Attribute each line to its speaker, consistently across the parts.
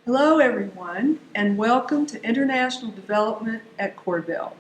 Speaker 1: Hello everyone, and welcome to International Development at Korbel.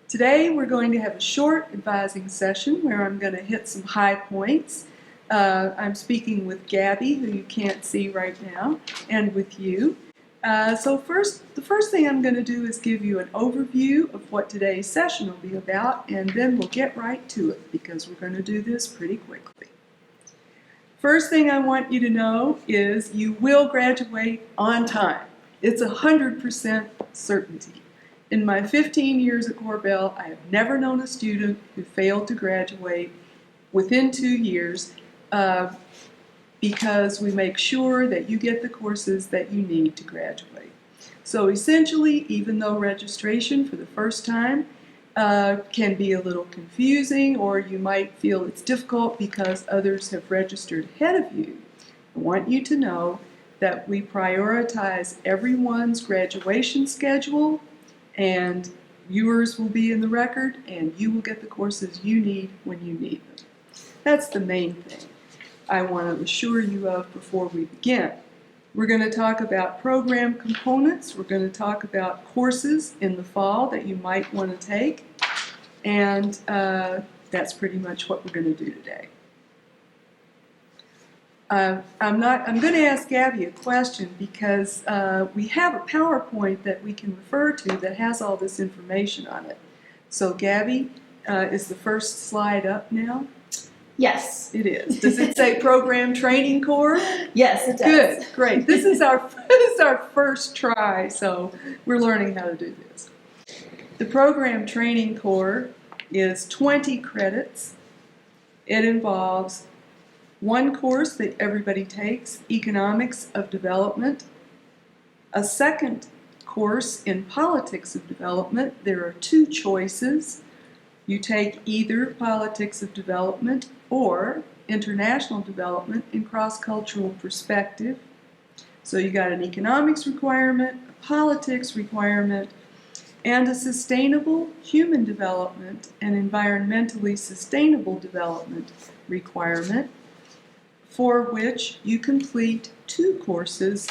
Speaker 1: Today we're going to have a short advising session where I'm going to hit some high points. I'm speaking with Gabby, who you can't see right now, and with you. The first thing I'm going to do is give you an overview of what today's session will be about, and then we'll get right to it because we're going to do this pretty quickly. First thing I want you to know is you will graduate on time. It's 100% certainty. In my 15 years at Korbel, I have never known a student who failed to graduate within 2 years because we make sure that you get the courses that you need to graduate. So essentially, even though registration for the first time can be a little confusing, or you might feel it's difficult because others have registered ahead of you, I want you to know that we prioritize everyone's graduation schedule, and yours will be in the record, and you will get the courses you need when you need them. That's the main thing I want to assure you of before we begin. We're going to talk about program components. We're going to talk about courses in the fall that you might want to take. And that's pretty much what we're going to do today. I'm going to ask Gabby a question because we have a PowerPoint that we can refer to that has all this information on it. So Gabby, is the first slide up now?
Speaker 2: Yes.
Speaker 1: It is. Does it say Program Training Corps?
Speaker 2: Yes, it does.
Speaker 1: Good, great. This is our first try, so we're learning how to do this. The Program Training Corps is 20 credits. It involves one course that everybody takes, Economics of Development, a second course in Politics of Development. There are two choices. You take either Politics of Development or International Development in Cross-Cultural Perspective. So you got an economics requirement, a politics requirement, and a sustainable human development and environmentally sustainable development requirement, for which you complete two courses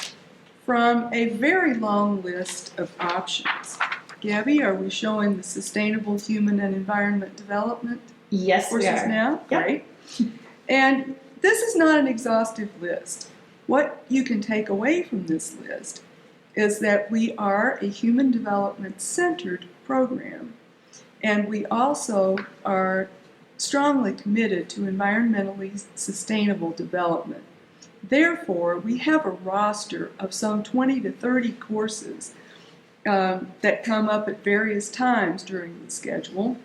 Speaker 1: from a very long list of options. Gabby, are we showing the sustainable human and environment development
Speaker 2: Yes,
Speaker 1: courses
Speaker 2: we are.
Speaker 1: now?
Speaker 2: Yep.
Speaker 1: Great. And this is not an exhaustive list. What you can take away from this list is that we are a human development centered program, and we also are strongly committed to environmentally sustainable development. Therefore, we have a roster of some 20 to 30 courses that come up at various times during the schedule.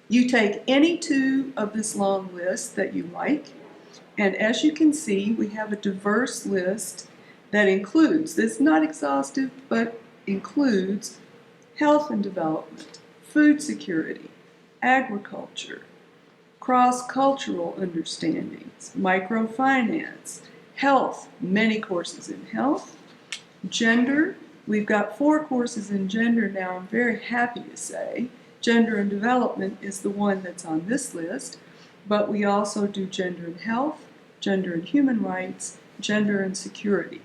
Speaker 1: You take any two of this long list that you like, and as you can see, we have a diverse list that includes, this is not exhaustive, but includes health and development, food security, agriculture, cross-cultural understandings, microfinance, health, many courses in health, gender. We've got 4 courses in gender now, I'm very happy to say. Gender and development is the one that's on this list, but we also do gender and health, gender and human rights, gender and security.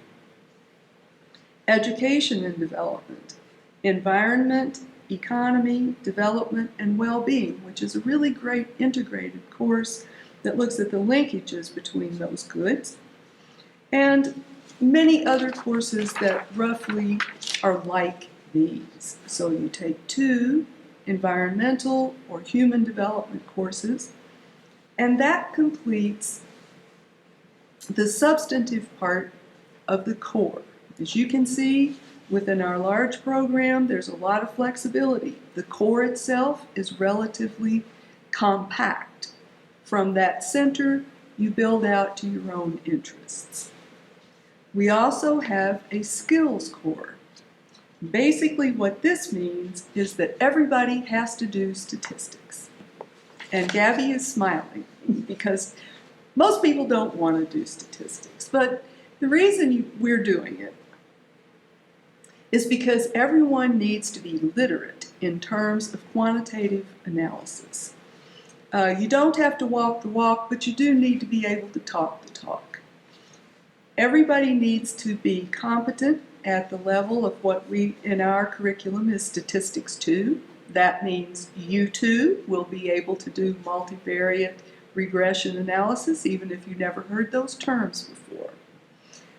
Speaker 1: Education and development, environment, economy, development, and well-being, which is a really great integrated course that looks at the linkages between those goods, and many other courses that roughly are like these. So you take 2 environmental or human development courses, and that completes the substantive part of the core. As you can see, within our large program, there's a lot of flexibility. The core itself is relatively compact. From that center, you build out to your own interests. We also have a skills core. Basically, what this means is that everybody has to do statistics. And Gabby is smiling because most people don't want to do statistics. But the reason we're doing it is because everyone needs to be literate in terms of quantitative analysis. You don't have to walk the walk, but you do need to be able to talk the talk. Everybody needs to be competent at the level of what we in our curriculum is Statistics 2. That means you too will be able to do multivariate regression analysis even if you never heard those terms before.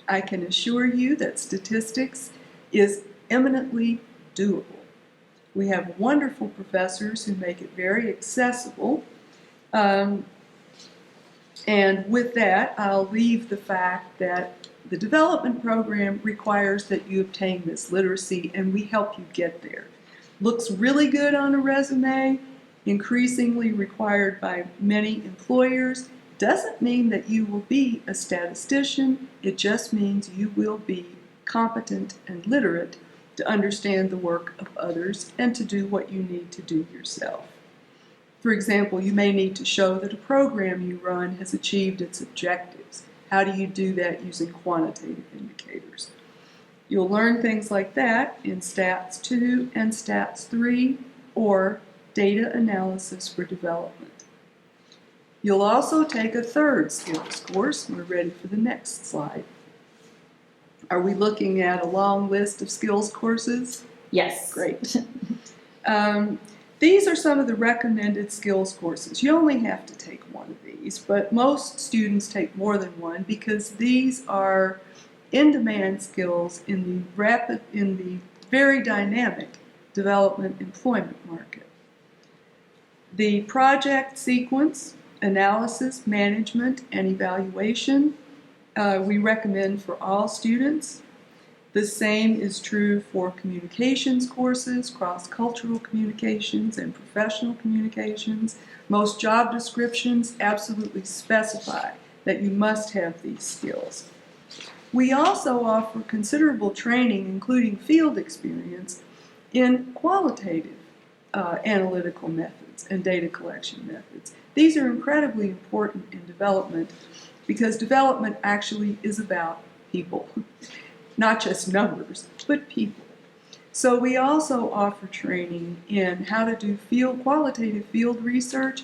Speaker 1: I can assure you that statistics is eminently doable. We have wonderful professors who make it very accessible. And with that, I'll leave the fact that the development program requires that you obtain this literacy, and we help you get there. Looks really good on a resume, increasingly required by many employers. Doesn't mean that you will be a statistician. It just means you will be competent and literate to understand the work of others and to do what you need to do yourself. For example, you may need to show that a program you run has achieved its objectives. How do you do that using quantitative indicators? You'll learn things like that in Stats 2 and Stats 3 or Data Analysis for Development. You'll also take a third skills course. We're ready for the next slide. Are we looking at a long list of skills courses?
Speaker 2: Yes.
Speaker 1: Great. These are some of the recommended skills courses. You only have to take one of these, but most students take more than one because these are in-demand skills in the very dynamic development employment market. The project sequence, analysis, management, and evaluation we recommend for all students. The same is true for communications courses, cross-cultural communications, and professional communications. Most job descriptions absolutely specify that you must have these skills. We also offer considerable training, including field experience, in qualitative analytical methods and data collection methods. These are incredibly important in development because development actually is about people. Not just numbers, but people. So we also offer training in how to do qualitative field research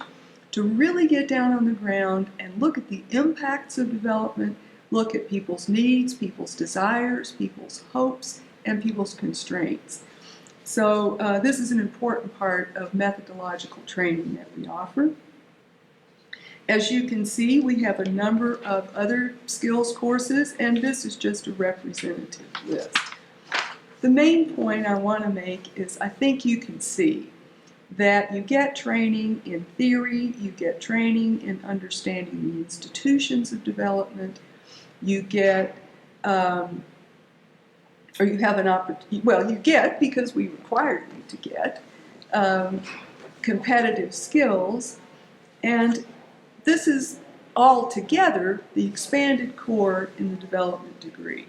Speaker 1: to really get down on the ground and look at the impacts of development, look at people's needs, people's desires, people's hopes, and people's constraints. So this is an important part of methodological training that we offer. As you can see, we have a number of other skills courses, and this is just a representative list. The main point I want to make is I think you can see that you get training in theory, you get training in understanding the institutions of development, you get, or you have an opportunity, well, you get, because we require you to get, competitive skills, and this is altogether the expanded core in the development degree.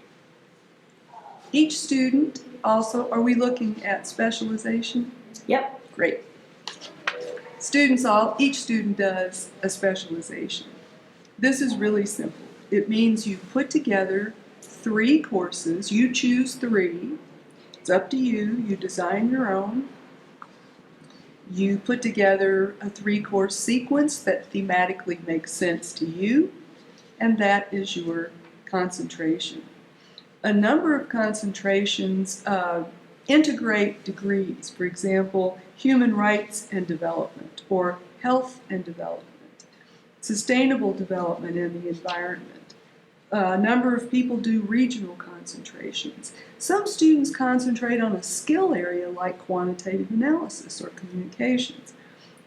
Speaker 1: Each student also, are we looking at specialization?
Speaker 2: Yep.
Speaker 1: Great. Each student does a specialization. This is really simple. It means you put together 3 courses. You choose 3. It's up to you. You design your own. You put together a 3-course sequence that thematically makes sense to you, and that is your concentration. A number of concentrations integrate degrees, for example, human rights and development, or health and development, sustainable development and the environment. A number of people do regional concentrations. Some students concentrate on a skill area like quantitative analysis or communications,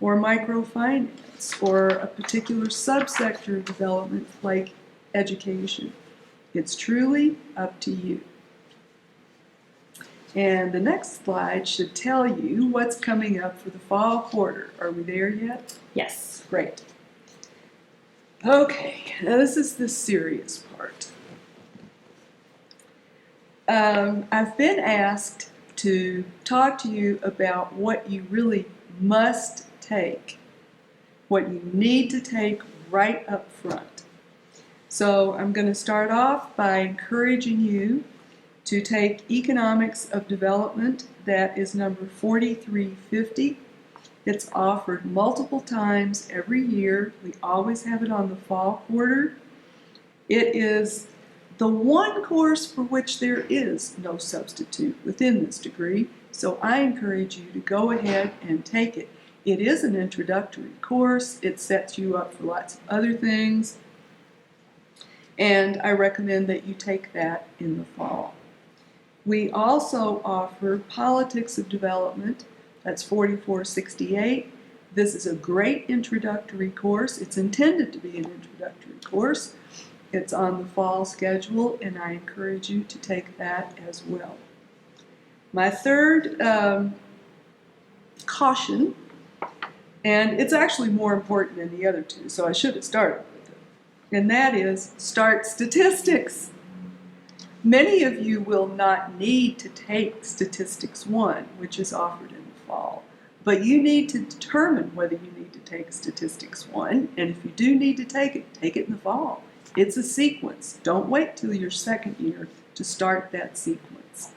Speaker 1: or microfinance, or a particular subsector of development like education. It's truly up to you. And the next slide should tell you what's coming up for the fall quarter. Are we there yet?
Speaker 2: Yes.
Speaker 1: Great. Okay, now this is the serious part. I've been asked to talk to you about what you really must take, what you need to take right up front. So I'm going to start off by encouraging you to take Economics of Development. That is number 4350. It's offered multiple times every year. We always have it on the fall quarter. It is the one course for which there is no substitute within this degree, so I encourage you to go ahead and take it. It is an introductory course. It sets you up for lots of other things, and I recommend that you take that in the fall. We also offer Politics of Development. That's 4468. This is a great introductory course. It's intended to be an introductory course. It's on the fall schedule, and I encourage you to take that as well. My third caution, and it's actually more important than the other two, so I should have started with it, and that is start statistics. Many of you will not need to take Statistics 1, which is offered in the fall, but you need to determine whether you need to take Statistics 1, and if you do need to take it in the fall. It's a sequence. Don't wait till your second year to start that sequence.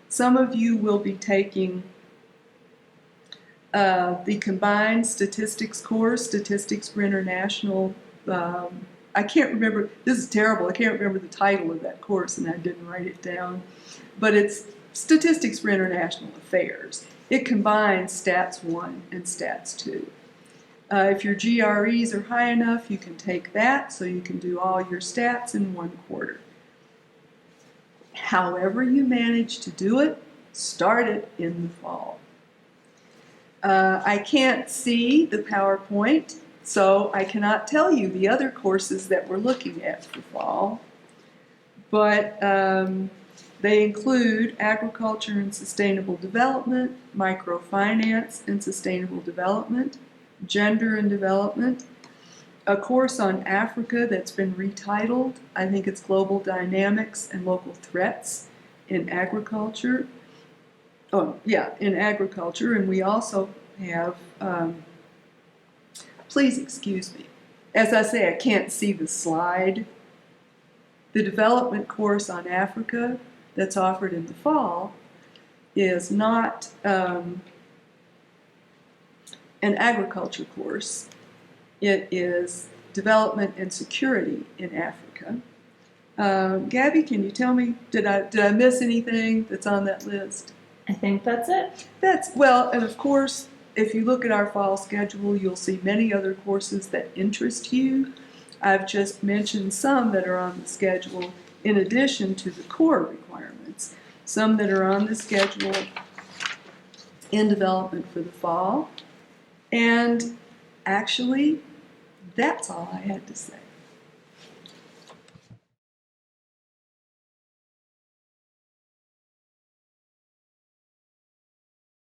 Speaker 1: Some of you will be taking the combined statistics course, Statistics for International. I can't remember, this is terrible, I can't remember the title of that course and I didn't write it down, but it's Statistics for International Affairs. It combines Stats 1 and Stats 2. If your GREs are high enough, you can take that, so you can do all your stats in 1 quarter. However you manage to do it, start it in the fall. I can't see the PowerPoint, so I cannot tell you the other courses that we're looking at for fall, but they include Agriculture and Sustainable Development, Microfinance and Sustainable Development, Gender and Development, a course on Africa that's been retitled. I think it's Global Dynamics and Local Threats in Agriculture. In agriculture, and we also have, please excuse me, as I say, I can't see the slide. The development course on Africa that's offered in the fall is not an agriculture course. It is development and security in Africa. Gabby, can you tell me, did I miss anything that's on that list?
Speaker 2: I think that's it.
Speaker 1: Well, and of course, if you look at our fall schedule, you'll see many other courses that interest you. I've just mentioned some that are on the schedule in addition to the core requirements. Some that are on the schedule in development for the fall. And actually, that's all I had to say.